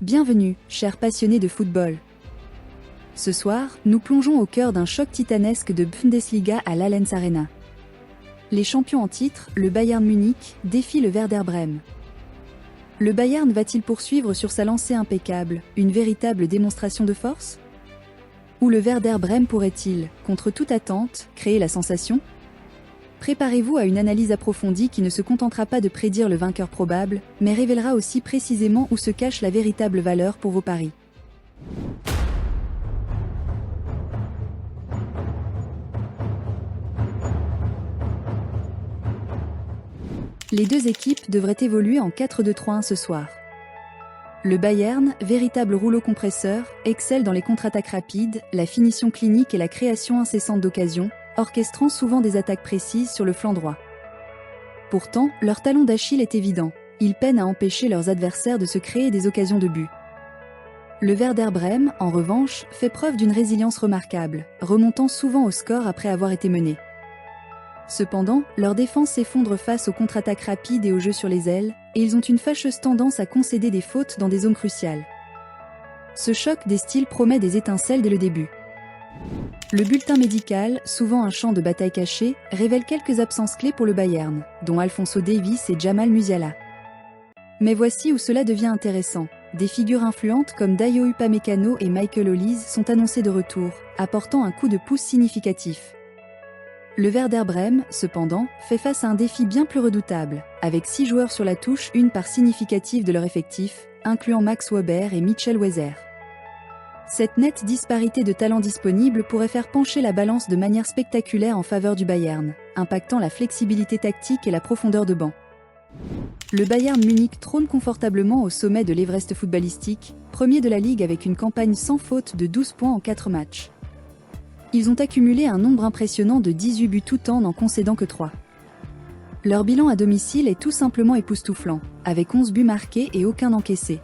Bienvenue, chers passionnés de football. Ce soir, nous plongeons au cœur d'un choc titanesque de Bundesliga à l'Allianz Arena. Les champions en titre, le Bayern Munich, défient le Werder Brême. Le Bayern va-t-il poursuivre sur sa lancée impeccable, une véritable démonstration de force? Ou le Werder Brême pourrait-il, contre toute attente, créer la sensation? Préparez-vous à une analyse approfondie qui ne se contentera pas de prédire le vainqueur probable, mais révélera aussi précisément où se cache la véritable valeur pour vos paris. Les deux équipes devraient évoluer en 4-2-3-1 ce soir. Le Bayern, véritable rouleau compresseur, excelle dans les contre-attaques rapides, la finition clinique et la création incessante d'occasions, orchestrant souvent des attaques précises sur le flanc droit. Pourtant, leur talon d'Achille est évident. Ils peinent à empêcher leurs adversaires de se créer des occasions de but. Le Werder Brême, en revanche, fait preuve d'une résilience remarquable, remontant souvent au score après avoir été mené. Cependant, leur défense s'effondre face aux contre-attaques rapides et au jeu sur les ailes, et ils ont une fâcheuse tendance à concéder des fautes dans des zones cruciales. Ce choc des styles promet des étincelles dès le début. Le bulletin médical, souvent un champ de bataille caché, révèle quelques absences clés pour le Bayern, dont Alphonso Davies et Jamal Musiala. Mais voici où cela devient intéressant. Des figures influentes comme Dayo Upamecano et Michael Olise sont annoncées de retour, apportant un coup de pouce significatif. Le Werder Brême, cependant, fait face à un défi bien plus redoutable, avec 6 joueurs sur la touche, une part significative de leur effectif, incluant Max Weber et Mitchell Weiser. Cette nette disparité de talents disponibles pourrait faire pencher la balance de manière spectaculaire en faveur du Bayern, impactant la flexibilité tactique et la profondeur de banc. Le Bayern Munich trône confortablement au sommet de l'Everest footballistique, premier de la Ligue avec une campagne sans faute de 12 points en 4 matchs. Ils ont accumulé un nombre impressionnant de 18 buts tout en n'en concédant que 3. Leur bilan à domicile est tout simplement époustouflant, avec 11 buts marqués et aucun encaissé.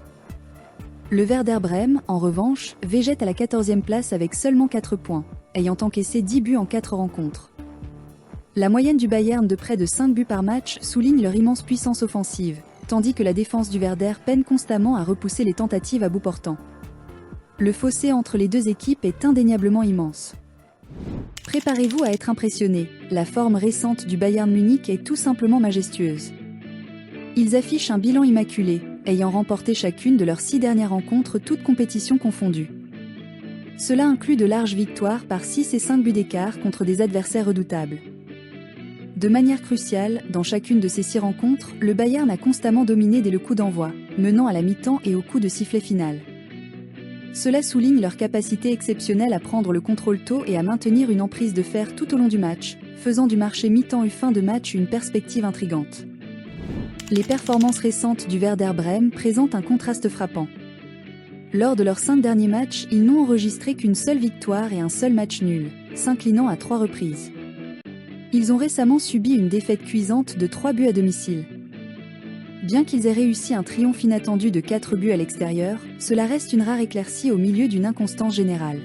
Le Werder Brême, en revanche, végète à la 14e place avec seulement 4 points, ayant encaissé 10 buts en 4 rencontres. La moyenne du Bayern de près de 5 buts par match souligne leur immense puissance offensive, tandis que la défense du Werder peine constamment à repousser les tentatives à bout portant. Le fossé entre les deux équipes est indéniablement immense. Préparez-vous à être impressionné, la forme récente du Bayern Munich est tout simplement majestueuse. Ils affichent un bilan immaculé, ayant remporté chacune de leurs 6 dernières rencontres toutes compétitions confondues. Cela inclut de larges victoires par 6 et 5 buts d'écart contre des adversaires redoutables. De manière cruciale, dans chacune de ces 6 rencontres, le Bayern a constamment dominé dès le coup d'envoi, menant à la mi-temps et au coup de sifflet final. Cela souligne leur capacité exceptionnelle à prendre le contrôle tôt et à maintenir une emprise de fer tout au long du match, faisant du marché mi-temps et fin de match une perspective intrigante. Les performances récentes du Werder Brême présentent un contraste frappant. Lors de leurs 5 derniers matchs, ils n'ont enregistré qu'une seule victoire et un seul match nul, s'inclinant à 3 reprises. Ils ont récemment subi une défaite cuisante de 3 buts à domicile. Bien qu'ils aient réussi un triomphe inattendu de 4 buts à l'extérieur, cela reste une rare éclaircie au milieu d'une inconstance générale.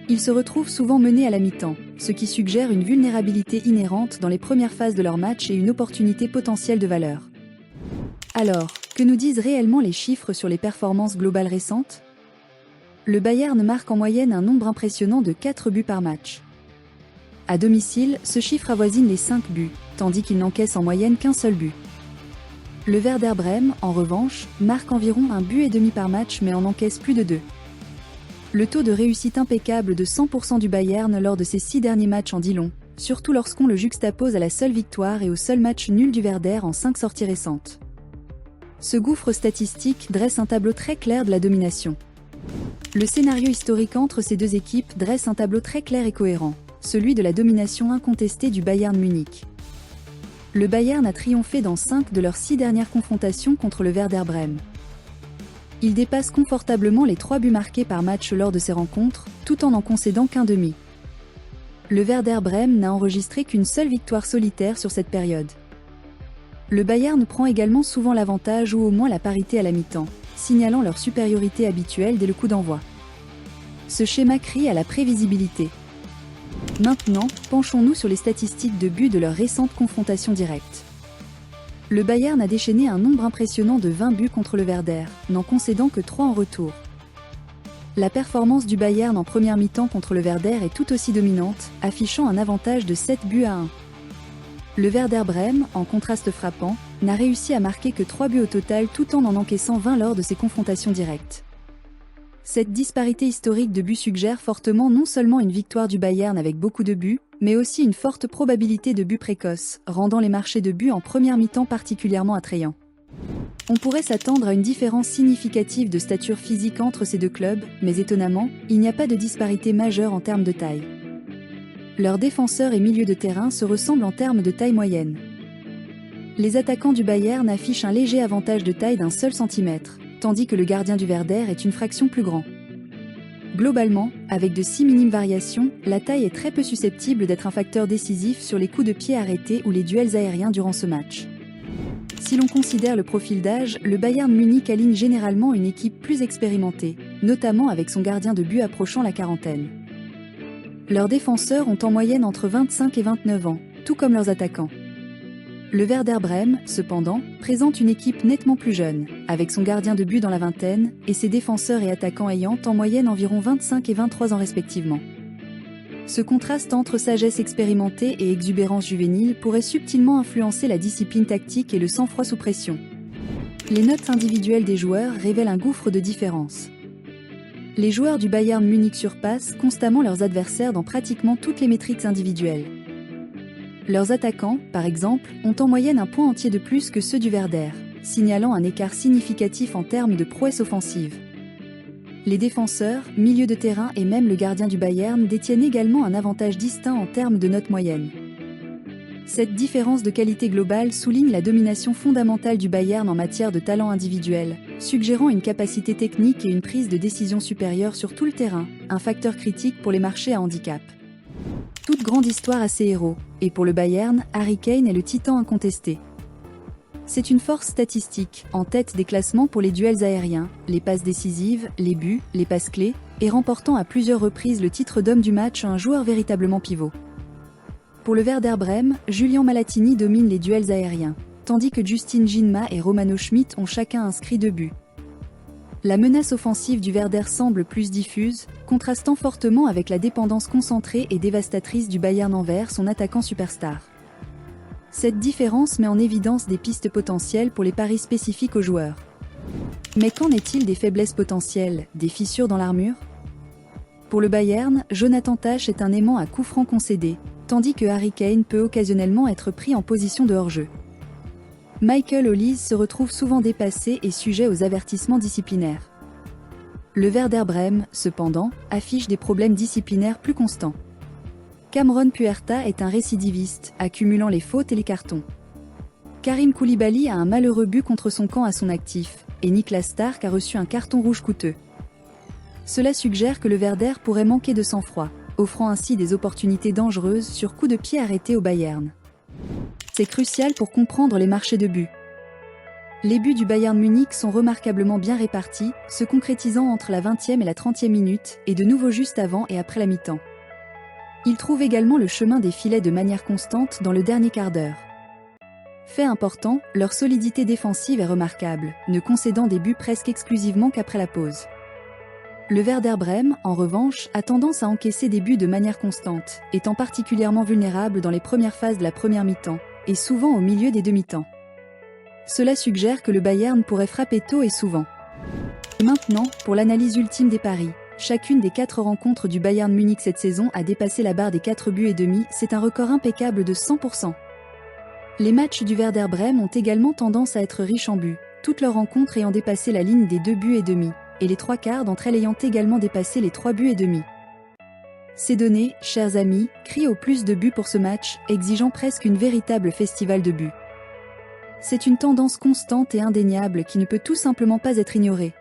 Ils se retrouvent souvent menés à la mi-temps, ce qui suggère une vulnérabilité inhérente dans les premières phases de leur match et une opportunité potentielle de valeur. Alors, que nous disent réellement les chiffres sur les performances globales récentes? Le Bayern marque en moyenne un nombre impressionnant de 4 buts par match. À domicile, ce chiffre avoisine les 5 buts, tandis qu'il n'encaisse en moyenne qu'un seul but. Le Werder Brême, en revanche, marque environ 1,5 buts par match mais en encaisse plus de 2. Le taux de réussite impeccable de 100% du Bayern lors de ses 6 derniers matchs en dit long, surtout lorsqu'on le juxtapose à la seule victoire et au seul match nul du Werder en 5 sorties récentes. Ce gouffre statistique dresse un tableau très clair de la domination. Le scénario historique entre ces deux équipes dresse un tableau très clair et cohérent, celui de la domination incontestée du Bayern Munich. Le Bayern a triomphé dans 5 de leurs 6 dernières confrontations contre le Werder Brême. Il dépasse confortablement les 3 buts marqués par match lors de ces rencontres, tout en n'en concédant qu'un demi. Le Werder Brême n'a enregistré qu'une seule victoire solitaire sur cette période. Le Bayern prend également souvent l'avantage ou au moins la parité à la mi-temps, signalant leur supériorité habituelle dès le coup d'envoi. Ce schéma crie à la prévisibilité. Maintenant, penchons-nous sur les statistiques de buts de leur récente confrontation directe. Le Bayern a déchaîné un nombre impressionnant de 20 buts contre le Werder, n'en concédant que 3 en retour. La performance du Bayern en première mi-temps contre le Werder est tout aussi dominante, affichant un avantage de 7 buts à 1. Le Werder Brême, en contraste frappant, n'a réussi à marquer que 3 buts au total tout en encaissant 20 lors de ses confrontations directes. Cette disparité historique de buts suggère fortement non seulement une victoire du Bayern avec beaucoup de buts, mais aussi une forte probabilité de buts précoces, rendant les marchés de buts en première mi-temps particulièrement attrayants. On pourrait s'attendre à une différence significative de stature physique entre ces deux clubs, mais étonnamment, il n'y a pas de disparité majeure en termes de taille. Leurs défenseurs et milieux de terrain se ressemblent en termes de taille moyenne. Les attaquants du Bayern affichent un léger avantage de taille d'un seul centimètre, tandis que le gardien du Werder est une fraction plus grand. Globalement, avec de si minimes variations, la taille est très peu susceptible d'être un facteur décisif sur les coups de pied arrêtés ou les duels aériens durant ce match. Si l'on considère le profil d'âge, le Bayern Munich aligne généralement une équipe plus expérimentée, notamment avec son gardien de but approchant la quarantaine. Leurs défenseurs ont en moyenne entre 25 et 29 ans, tout comme leurs attaquants. Le Werder Brême, cependant, présente une équipe nettement plus jeune, avec son gardien de but dans la vingtaine, et ses défenseurs et attaquants ayant en moyenne environ 25 et 23 ans respectivement. Ce contraste entre sagesse expérimentée et exubérance juvénile pourrait subtilement influencer la discipline tactique et le sang-froid sous pression. Les notes individuelles des joueurs révèlent un gouffre de différence. Les joueurs du Bayern Munich surpassent constamment leurs adversaires dans pratiquement toutes les métriques individuelles. Leurs attaquants, par exemple, ont en moyenne un point entier de plus que ceux du Werder, signalant un écart significatif en termes de prouesse offensive. Les défenseurs, milieux de terrain et même le gardien du Bayern détiennent également un avantage distinct en termes de notes moyennes. Cette différence de qualité globale souligne la domination fondamentale du Bayern en matière de talent individuel, suggérant une capacité technique et une prise de décision supérieure sur tout le terrain, un facteur critique pour les marchés à handicap. Toute grande histoire a ses héros, et pour le Bayern, Harry Kane est le titan incontesté. C'est une force statistique, en tête des classements pour les duels aériens, les passes décisives, les buts, les passes clés, et remportant à plusieurs reprises le titre d'homme du match à un joueur véritablement pivot. Pour le Werder Brême, Julian Malatini domine les duels aériens, tandis que Justin Ginma et Romano Schmidt ont chacun inscrit 2 buts. La menace offensive du Werder semble plus diffuse, contrastant fortement avec la dépendance concentrée et dévastatrice du Bayern envers son attaquant superstar. Cette différence met en évidence des pistes potentielles pour les paris spécifiques aux joueurs. Mais qu'en est-il des faiblesses potentielles, des fissures dans l'armure ? Pour le Bayern, Jonathan Tah est un aimant à coups francs concédés, tandis que Harry Kane peut occasionnellement être pris en position de hors-jeu. Michael Olise se retrouve souvent dépassé et sujet aux avertissements disciplinaires. Le Werder Brême, cependant, affiche des problèmes disciplinaires plus constants. Cameron Puerta est un récidiviste, accumulant les fautes et les cartons. Karim Koulibaly a un malheureux but contre son camp à son actif, et Niklas Stark a reçu un carton rouge coûteux. Cela suggère que le Werder pourrait manquer de sang-froid, offrant ainsi des opportunités dangereuses sur coups de pied arrêtés au Bayern. C'est crucial pour comprendre les marchés de buts. Les buts du Bayern Munich sont remarquablement bien répartis, se concrétisant entre la 20e et la 30e minute, et de nouveau juste avant et après la mi-temps. Ils trouvent également le chemin des filets de manière constante dans le dernier quart d'heure. Fait important, leur solidité défensive est remarquable, ne concédant des buts presque exclusivement qu'après la pause. Le Werder Brême, en revanche, a tendance à encaisser des buts de manière constante, étant particulièrement vulnérable dans les premières phases de la première mi-temps, et souvent au milieu des demi-temps. Cela suggère que le Bayern pourrait frapper tôt et souvent. Maintenant, pour l'analyse ultime des paris. Chacune des 4 rencontres du Bayern Munich cette saison a dépassé la barre des 4 buts et demi, c'est un record impeccable de 100%. Les matchs du Werder Brême ont également tendance à être riches en buts, toutes leurs rencontres ayant dépassé la ligne des 2 buts et demi, et les 3/4 d'entre elles ayant également dépassé les 3 buts et demi. Ces données, chers amis, crient au plus de buts pour ce match, exigeant presque une véritable festival de buts. C'est une tendance constante et indéniable qui ne peut tout simplement pas être ignorée.